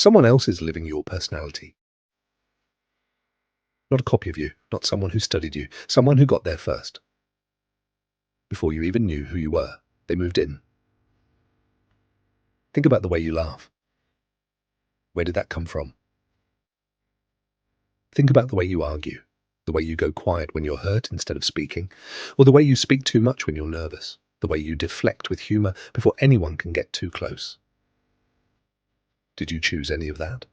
Someone else is living your personality. Not a copy of you, not someone who studied you, someone who got there first. Before you even knew who you were, they moved in. Think about the way you laugh. Where did that come from? Think about the way you argue, the way you go quiet when you're hurt instead of speaking, or the way you speak too much when you're nervous, the way you deflect with humor before anyone can get too close. Did you choose any of that?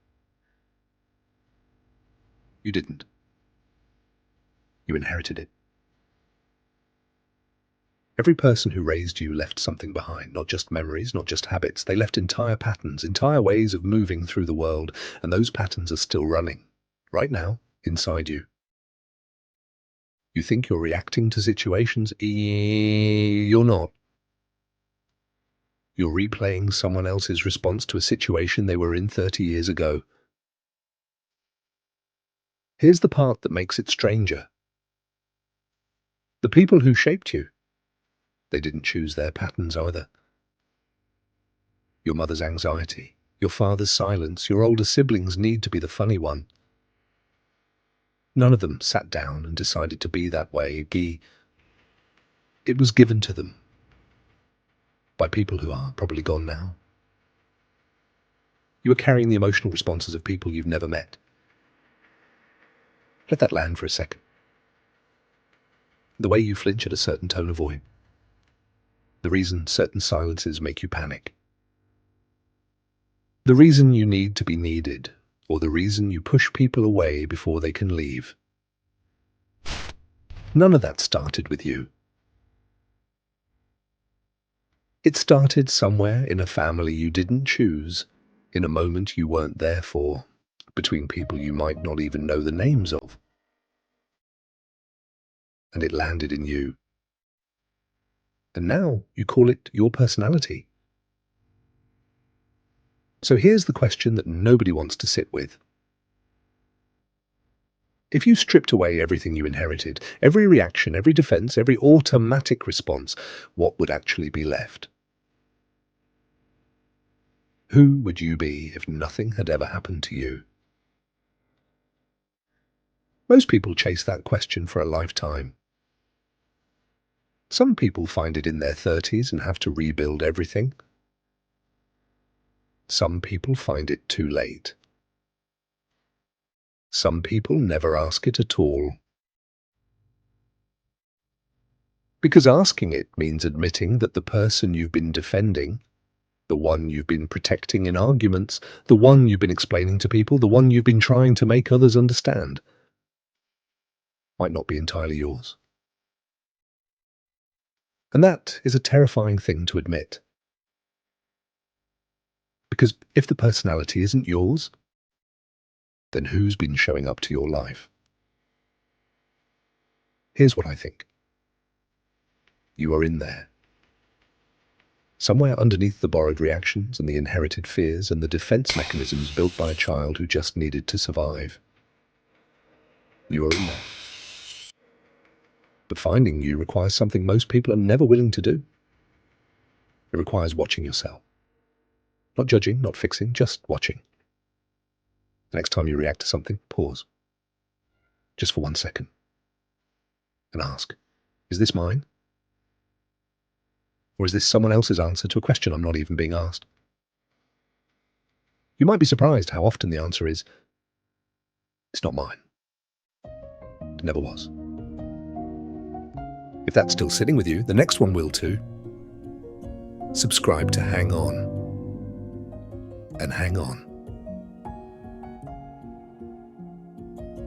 You didn't. You inherited it. Every person who raised you left something behind, not just memories, not just habits. They left entire patterns, entire ways of moving through the world, and those patterns are still running, right now, inside you. You think you're reacting to situations? You're not. You're replaying someone else's response to a situation they were in 30 years ago. Here's the part that makes it stranger. The people who shaped you, they didn't choose their patterns either. Your mother's anxiety, your father's silence, your older siblings' need to be the funny one. None of them sat down and decided to be that way. It was given to them by people who are probably gone now. You are carrying the emotional responses of people you've never met. Let that land for a second. The way you flinch at a certain tone of voice. The reason certain silences make you panic. The reason you need to be needed, or the reason you push people away before they can leave. None of that started with you. It started somewhere in a family you didn't choose, in a moment you weren't there for, between people you might not even know the names of. And it landed in you. And now you call it your personality. So here's the question that nobody wants to sit with. If you stripped away everything you inherited, every reaction, every defense, every automatic response, what would actually be left? Who would you be if nothing had ever happened to you? Most people chase that question for a lifetime. Some people find it in their 30s and have to rebuild everything. Some people find it too late. Some people never ask it at all. Because asking it means admitting that the person you've been defending, the one you've been protecting in arguments, the one you've been explaining to people, the one you've been trying to make others understand, might not be entirely yours. And that is a terrifying thing to admit. Because if the personality isn't yours, then who's been showing up to your life? Here's what I think. You are in there. Somewhere underneath the borrowed reactions and the inherited fears and the defense mechanisms built by a child who just needed to survive. You are in there. But finding you requires something most people are never willing to do. It requires watching yourself. Not judging, not fixing, just watching. The next time you react to something, pause. Just for 1 second. And ask, is this mine? Or is this someone else's answer to a question I'm not even being asked? You might be surprised how often the answer is, it's not mine. It never was. If that's still sitting with you, the next one will too. Subscribe to Hang On. And hang on.